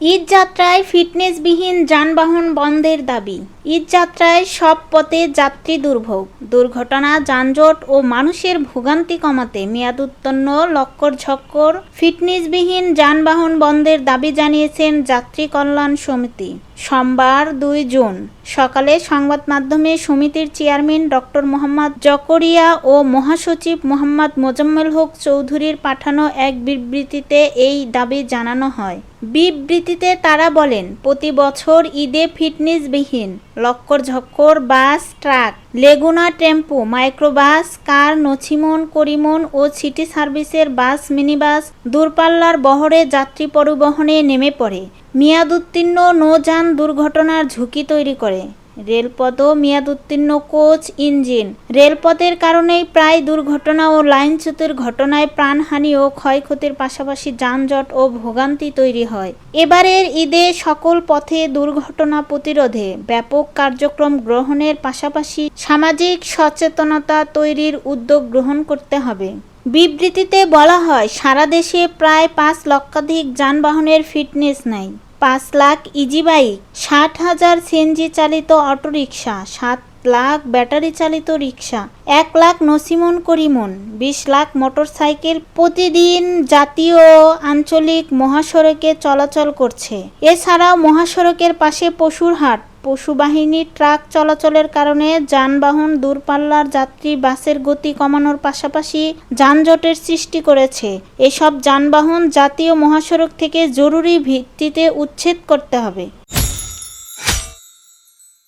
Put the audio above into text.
ঈদযাত্রায় ফিটনেসবিহীন যানবাহন বন্ধের দাবি। ঈদযাত্রায় সব পথে যাত্রী দুর্ভোগ, দুর্ঘটনা, যানজট ও মানুষের ভোগান্তি কমাতে মেয়াদোত্তীর্ণ লক্কর-ঝক্কর ফিটনেসবিহীন যানবাহন বন্ধের দাবি জানিয়েছেন যাত্রী কল্যাণ সমিতি। সোমবার ২ জুন সকালে সংবাদ মাধ্যমে সমিতির চেয়ারম্যান ডক্টর মোহাম্মদ জকরিয়া ও মহাসচিব মোহাম্মদ মোজাম্মেল হক চৌধুরীর পাঠানো এক বিবৃতিতে এই দাবি জানানো হয়। বিবৃতিতে তারা বলেন, প্রতি বছর ঈদে ফিটনেসবিহীন লক্কর-ঝক্কর বাস, ট্রাক, লেগুনা টেম্পো, মাইক্রোবাস, কার, নছিমন, করিমন ও সিটি সার্ভিসের বাস, মিনিবাস দূরপাল্লার বহরে যাত্রী পরিবহনে নেমে পড়ে মেয়াদোত্তীর্ণ নৌযান দুর্ঘটনার ঝুঁকি তৈরি করে। রেলপথও মেয়াদোত্তীর্ণ কোচ, ইঞ্জিন, রেলপথের কারণেই প্রায় দুর্ঘটনা ও লাইনচ্যুতির ঘটনায় প্রাণহানি ও ক্ষয়ক্ষতির পাশাপাশি যানজট ও ভোগান্তি তৈরি হয়। এবারের ঈদে সকল পথে দুর্ঘটনা প্রতিরোধে ব্যাপক কার্যক্রম গ্রহণের পাশাপাশি সামাজিক সচেতনতা তৈরির উদ্যোগ গ্রহণ করতে হবে। বিবৃতিতে বলা হয়, সারা দেশে প্রায় ৫ লক্ষাধিক যানবাহনের ফিটনেস নাই। ৫ লাখ ইজি বাইক, ৬০,০০০ সিএনজি চালিত অটোরিকশা, ৭ লাখ ব্যাটারি চালিত রিকশা, ১ লাখ নছিমন করিমন, ২০ লাখ মোটরসাইকেল প্রতিদিন জাতীয় ও আঞ্চলিক মহাসড়কে চলাচল করছে। এছাড়াও মহাসড়কের পাশে পশুর হাট, পশুবাহিনী ট্রাক চলাচলের কারণে যানবাহন দূরপাল্লার যাত্রী বাসের গতি কমানোর পাশাপাশি যানজটের সৃষ্টি করেছে। এসব যানবাহন জাতীয় মহাসড়ক থেকে জরুরি ভিত্তিতে উচ্ছেদ করতে হবে।